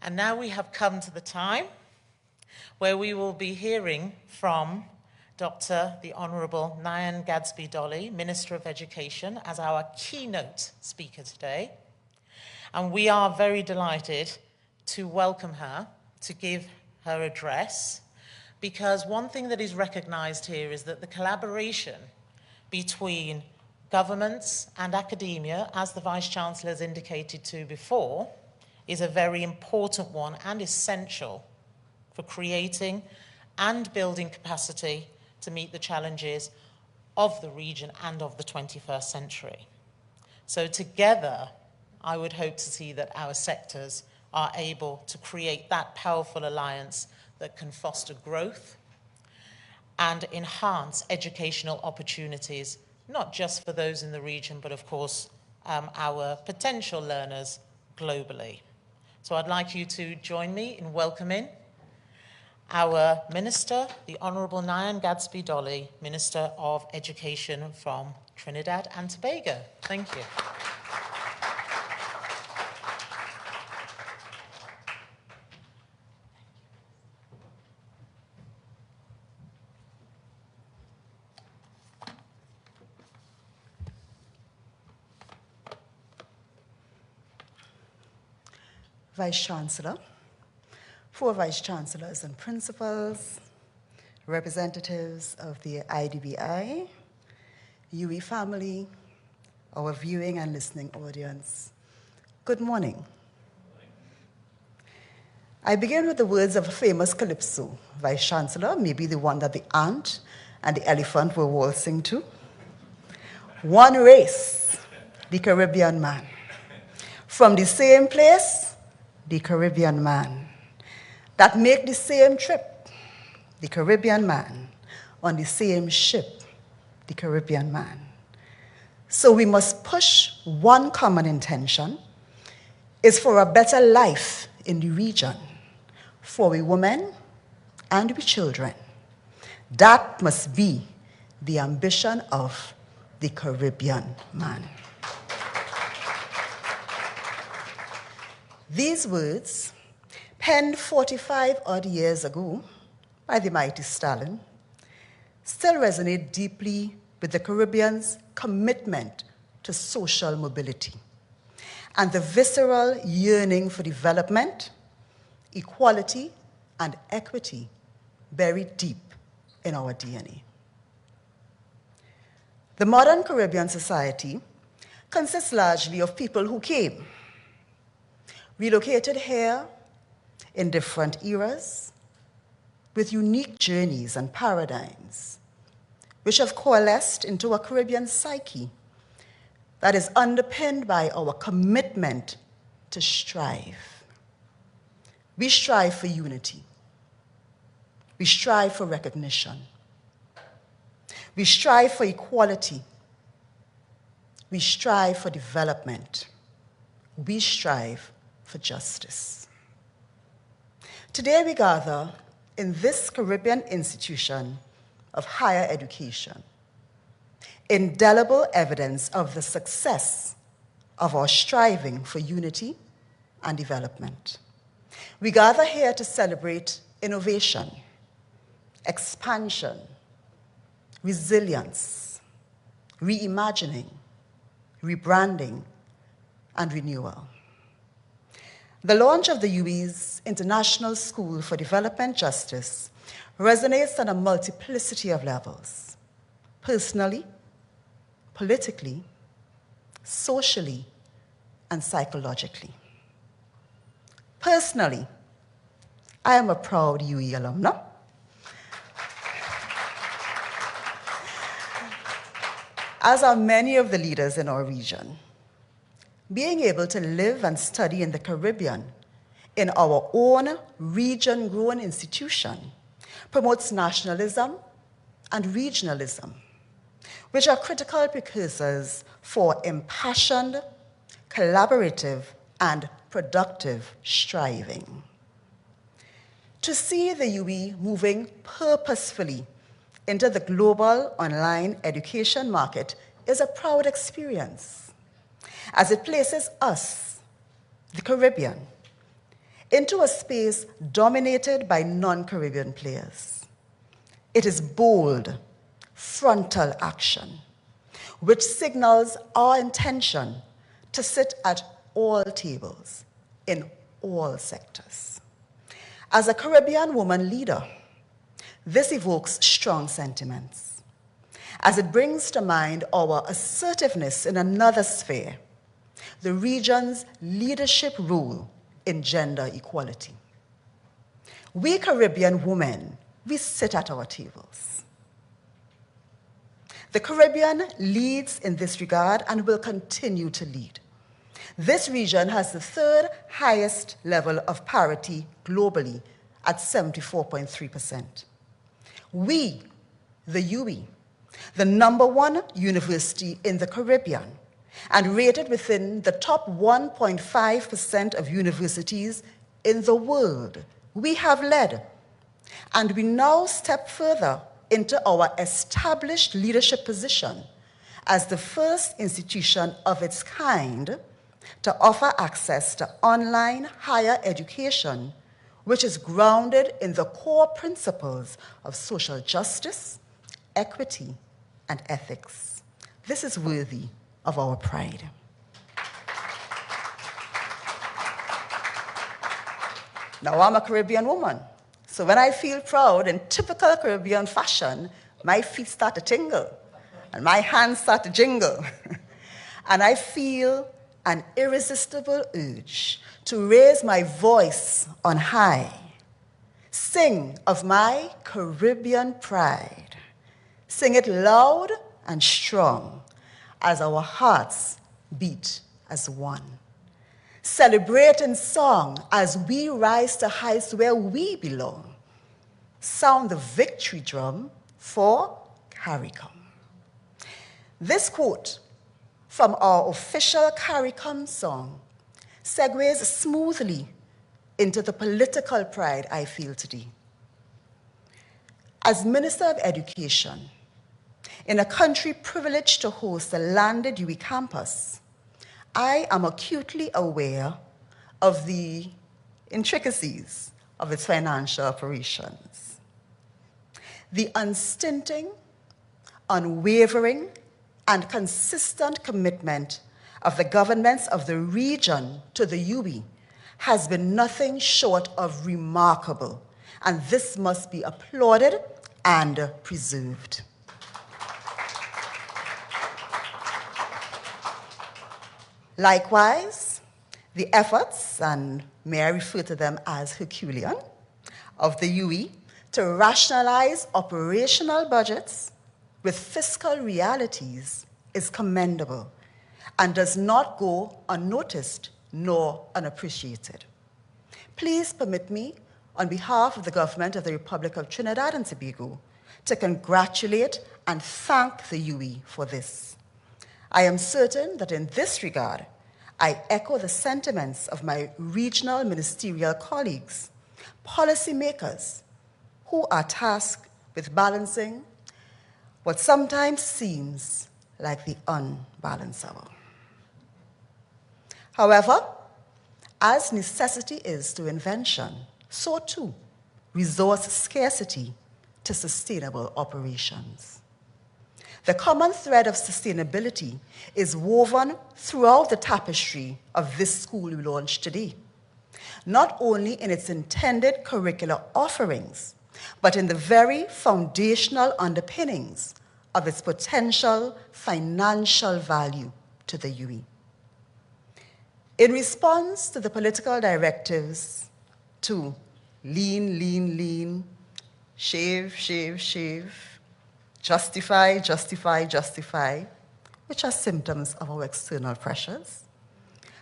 And now we have come to the time where we will be hearing from Dr. the Honourable Nyan Gadsby-Dolly, Minister of Education, as our keynote speaker today. And we are very delighted to welcome her, to give her address, because one thing that is recognised here is that the collaboration between governments and academia, as the Vice-Chancellor has indicated to before, is a very important one and essential for creating and building capacity to meet the challenges of the region and of the 21st century. So together, I would hope to see that our sectors are able to create that powerful alliance that can foster growth and enhance educational opportunities, not just for those in the region, but of course, our potential learners globally. So I'd like you to join me in welcoming our Minister, the Honourable Nyan Gadsby-Dolly, Minister of Education from Trinidad and Tobago. Thank you. Vice-Chancellor, 4 Vice-Chancellors and Principals, representatives of the IDBI, UE family, our viewing and listening audience, good morning. I begin with the words of a famous calypso, Vice-Chancellor, maybe the one that the ant and the elephant were waltzing to. One race, the Caribbean man. From the same place, the Caribbean man. That make the same trip, the Caribbean man. On the same ship, the Caribbean man. So we must push one common intention, is for a better life in the region, for we women and we children. That must be the ambition of the Caribbean man. These words, penned 45 odd years ago by the mighty Stalin, still resonate deeply with the Caribbean's commitment to social mobility and the visceral yearning for development, equality, and equity buried deep in our DNA. The modern Caribbean society consists largely of people who came, relocated here in different eras, with unique journeys and paradigms, which have coalesced into a Caribbean psyche that is underpinned by our commitment to strive. We strive for unity. We strive for recognition. We strive for equality. We strive for development. We strive for justice. Today we gather in this Caribbean institution of higher education, indelible evidence of the success of our striving for unity and development. We gather here to celebrate innovation, expansion, resilience, reimagining, rebranding, and renewal. The launch of the UWI's International School for Development Justice resonates on a multiplicity of levels, personally, politically, socially, and psychologically. Personally, I am a proud UE alumna. As are many of the leaders in our region. Being able to live and study in the Caribbean in our own region-grown institution promotes nationalism and regionalism, which are critical precursors for impassioned, collaborative, and productive striving. To see the UE moving purposefully into the global online education market is a proud experience, as it places us, the Caribbean, into a space dominated by non-Caribbean players. It is bold, frontal action, which signals our intention to sit at all tables in all sectors. As a Caribbean woman leader, this evokes strong sentiments, as it brings to mind our assertiveness in another sphere, the region's leadership role in gender equality. We Caribbean women, we sit at our tables. The Caribbean leads in this regard and will continue to lead. This region has the third highest level of parity globally at 74.3%. We, the UE, the #1 university in the Caribbean, and rated within the top 1.5% of universities in the world, we have led. And we now step further into our established leadership position as the first institution of its kind to offer access to online higher education, which is grounded in the core principles of social justice, equity, and ethics. This is worthy of our pride. Now, I'm a Caribbean woman, so when I feel proud in typical Caribbean fashion, my feet start to tingle and my hands start to jingle. And I feel an irresistible urge to raise my voice on high, sing of my Caribbean pride, sing it loud and strong as our hearts beat as one. Celebrate in song as we rise to heights where we belong. Sound the victory drum for CARICOM. This quote from our official CARICOM song segues smoothly into the political pride I feel today. As Minister of Education, in a country privileged to host a landed UE campus, I am acutely aware of the intricacies of its financial operations. The unstinting, unwavering, and consistent commitment of the governments of the region to the UE has been nothing short of remarkable, and this must be applauded and preserved. Likewise, the efforts, and may I refer to them as Herculean, of the UE to rationalize operational budgets with fiscal realities is commendable and does not go unnoticed nor unappreciated. Please permit me, on behalf of the government of the Republic of Trinidad and Tobago, to congratulate and thank the UE for this. I am certain that in this regard, I echo the sentiments of my regional ministerial colleagues, policymakers, who are tasked with balancing what sometimes seems like the unbalanceable. However, as necessity is to invention, so too resource scarcity to sustainable operations. The common thread of sustainability is woven throughout the tapestry of this school we launched today, not only in its intended curricular offerings, but in the very foundational underpinnings of its potential financial value to the UE. In response to the political directives to lean, lean, lean, shave, shave, shave, justify, justify, justify, which are symptoms of our external pressures,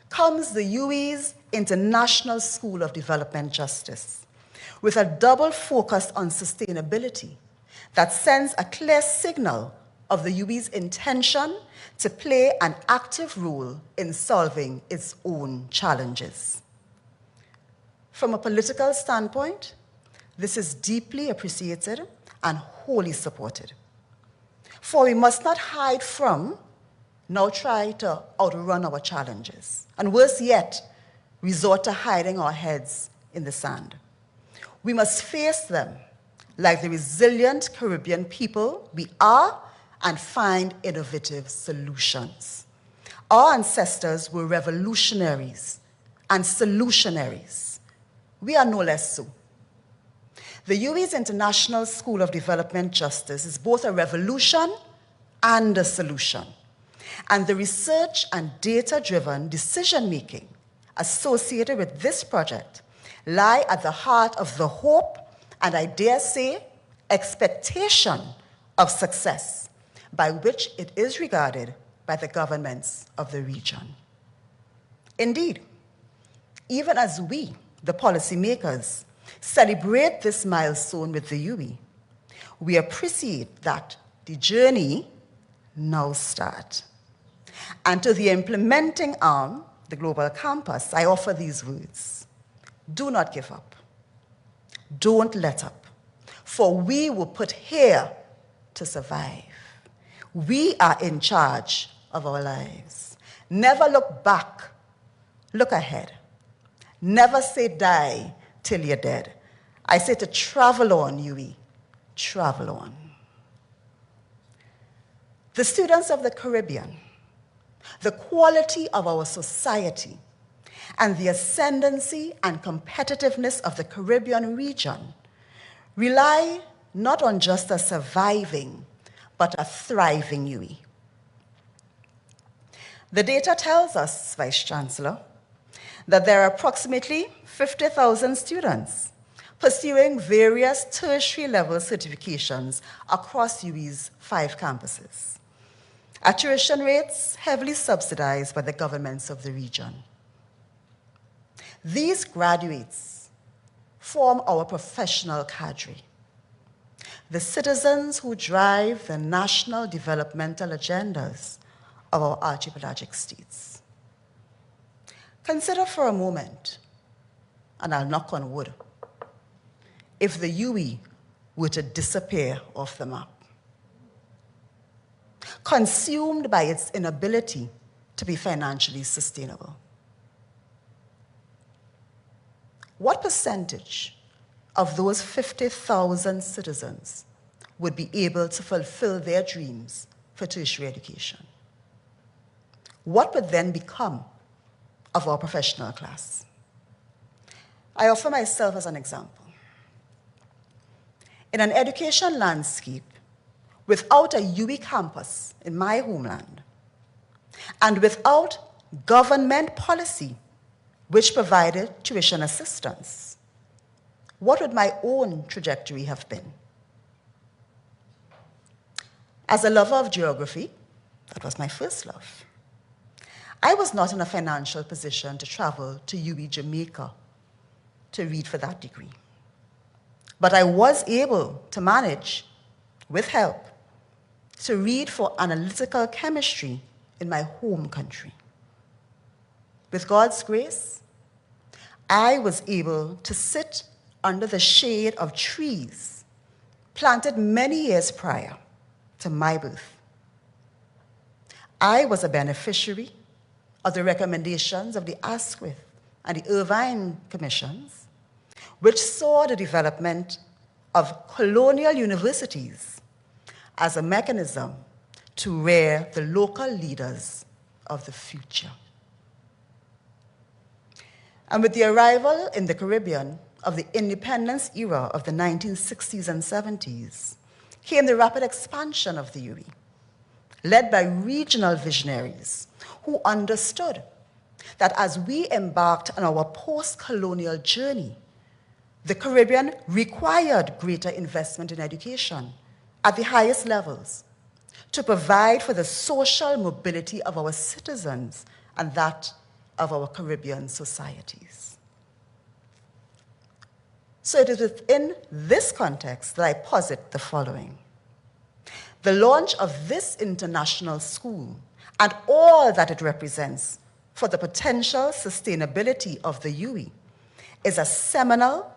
comes the UE's International School of Development Justice, with a double focus on sustainability that sends a clear signal of the UE's intention to play an active role in solving its own challenges. From a political standpoint, this is deeply appreciated and wholly supported. For we must not hide from, nor try to outrun our challenges, and worse yet, resort to hiding our heads in the sand. We must face them like the resilient Caribbean people we are and find innovative solutions. Our ancestors were revolutionaries and solutionaries. We are no less so. The UWI's International School of Development Justice is both a revolution and a solution. And the research and data-driven decision-making associated with this project lie at the heart of the hope and, I dare say, expectation of success by which it is regarded by the governments of the region. Indeed, even as we, the policymakers, celebrate this milestone with the UWI, we appreciate that the journey now starts. And to the implementing arm, the Global Campus, I offer these words. Do not give up. Don't let up. For we were put here to survive. We are in charge of our lives. Never look back. Look ahead. Never say die till you're dead. I say to travel on, UWI. Travel on. The students of the Caribbean, the quality of our society, and the ascendancy and competitiveness of the Caribbean region rely not on just a surviving, but a thriving UWI. The data tells us, Vice Chancellor, that there are approximately 50,000 students pursuing various tertiary level certifications across UWI's 5 campuses, at tuition rates heavily subsidized by the governments of the region. These graduates form our professional cadre, the citizens who drive the national developmental agendas of our archipelagic states. Consider for a moment, and I'll knock on wood, if the UWI were to disappear off the map, consumed by its inability to be financially sustainable. What percentage of those 50,000 citizens would be able to fulfill their dreams for tertiary education? What would then become of our professional class? I offer myself as an example. In an education landscape without a UWI campus in my homeland, and without government policy which provided tuition assistance, what would my own trajectory have been? As a lover of geography, that was my first love. I was not in a financial position to travel to UWI Jamaica to read for that degree. But I was able to manage, with help, to read for analytical chemistry in my home country. With God's grace, I was able to sit under the shade of trees planted many years prior to my birth. I was a beneficiary of the recommendations of the Asquith and the Irvine Commissions, which saw the development of colonial universities as a mechanism to rear the local leaders of the future. And with the arrival in the Caribbean of the independence era of the 1960s and 70s, came the rapid expansion of the UWI, led by regional visionaries who understood that as we embarked on our post-colonial journey, the Caribbean required greater investment in education at the highest levels to provide for the social mobility of our citizens and that of our Caribbean societies. So it is within this context that I posit the following. The launch of this international school and all that it represents for the potential sustainability of the UWI is a seminal,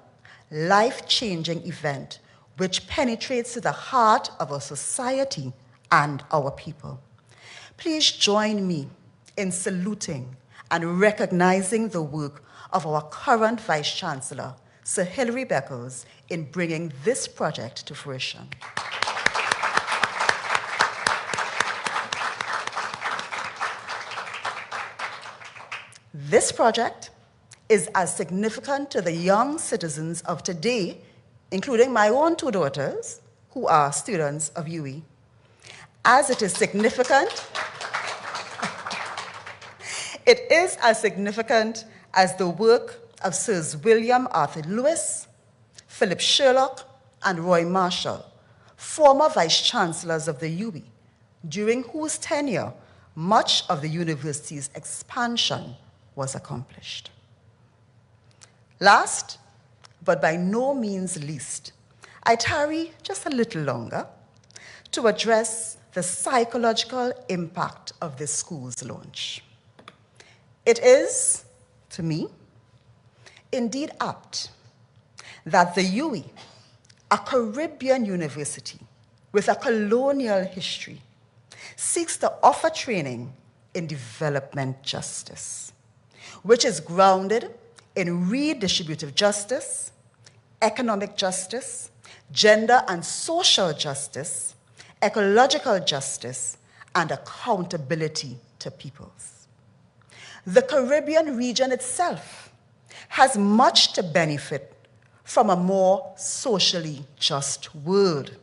life-changing event which penetrates to the heart of our society and our people. Please join me in saluting and recognizing the work of our current Vice-Chancellor, Sir Hilary Beckles, in bringing this project to fruition. This project is as significant to the young citizens of today, including my own two daughters, who are students of UWI, as it is significant. It is as significant as the work of Sirs William Arthur Lewis, Philip Sherlock, and Roy Marshall, former vice-chancellors of the UWI, during whose tenure much of the university's expansion was accomplished. Last, but by no means least, I tarry just a little longer to address the psychological impact of this school's launch. It is, to me, indeed apt that the UWI, a Caribbean university with a colonial history, seeks to offer training in development justice, which is grounded in redistributive justice, economic justice, gender and social justice, ecological justice, and accountability to peoples. The Caribbean region itself has much to benefit from a more socially just world.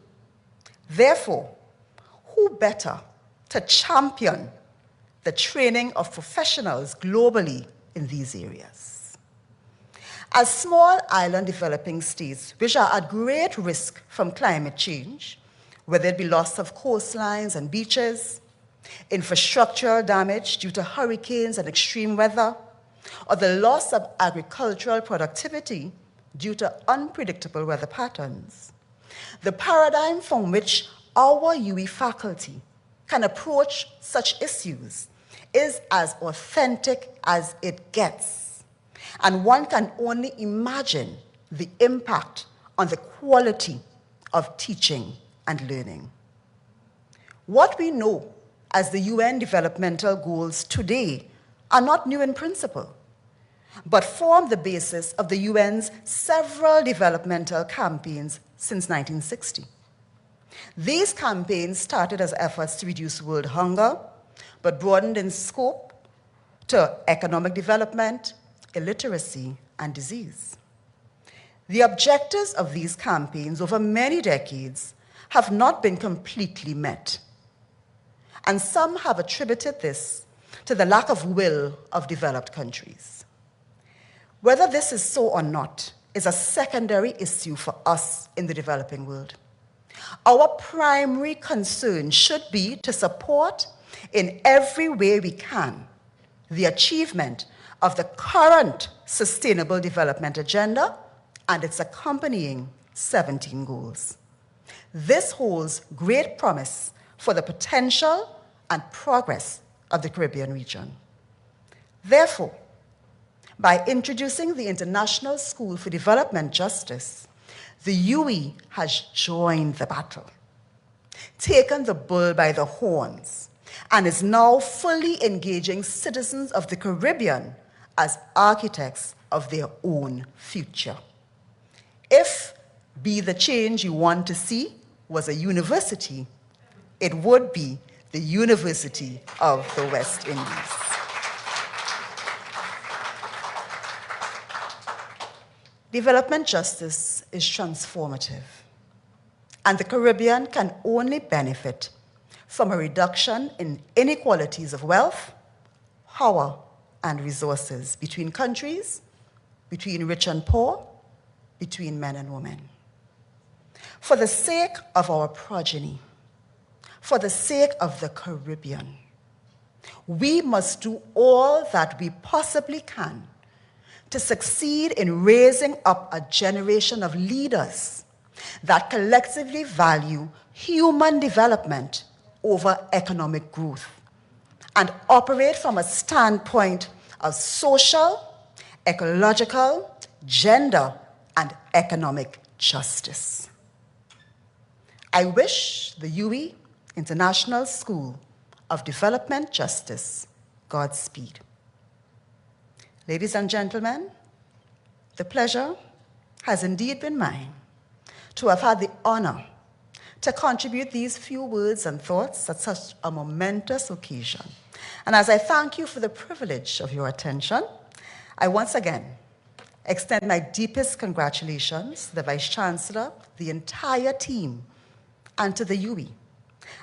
Therefore, who better to champion the training of professionals globally in these areas? As small island developing states, which are at great risk from climate change, whether it be loss of coastlines and beaches, infrastructural damage due to hurricanes and extreme weather, or the loss of agricultural productivity due to unpredictable weather patterns, the paradigm from which our UWI faculty can approach such issues is as authentic as it gets, and one can only imagine the impact on the quality of teaching and learning. What we know as the UN developmental goals today are not new in principle, but form the basis of the UN's several developmental campaigns since 1960. These campaigns started as efforts to reduce world hunger, but broadened in scope to economic development, illiteracy, and disease. The objectives of these campaigns over many decades have not been completely met, and some have attributed this to the lack of will of developed countries. Whether this is so or not is a secondary issue for us in the developing world. Our primary concern should be to support in every way we can the achievement of the current Sustainable Development Agenda and its accompanying 17 goals. This holds great promise for the potential and progress of the Caribbean region. Therefore, by introducing the International School for Development Justice, the UWI has joined the battle, taken the bull by the horns, and is now fully engaging citizens of the Caribbean as architects of their own future. If Be the Change You Want to See was a university, it would be the University of the West Indies. Development justice is transformative, and the Caribbean can only benefit from a reduction in inequalities of wealth, power, and resources between countries, between rich and poor, between men and women. For the sake of our progeny, for the sake of the Caribbean, we must do all that we possibly can to succeed in raising up a generation of leaders that collectively value human development over economic growth and operate from a standpoint of social, ecological, gender, and economic justice. I wish the UWI International School of Development Justice Godspeed. Ladies and gentlemen, The pleasure has indeed been mine to have had the honor to contribute these few words and thoughts at such a momentous occasion. And as I thank you for the privilege of your attention, I once again extend my deepest congratulations to the Vice-Chancellor, the entire team, and to the UE,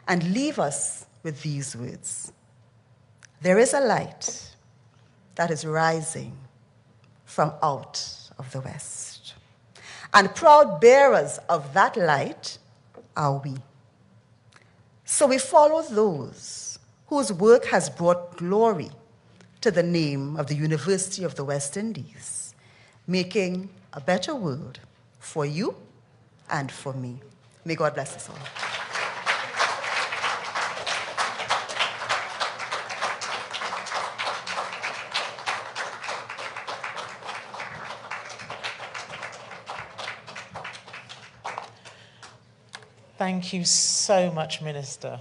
and leave us with these words. There is a light that is rising from out of the West, and proud bearers of that light are we. So we follow those whose work has brought glory to the name of the University of the West Indies, making a better world for you and for me. May God bless us all. Thank you so much, Minister.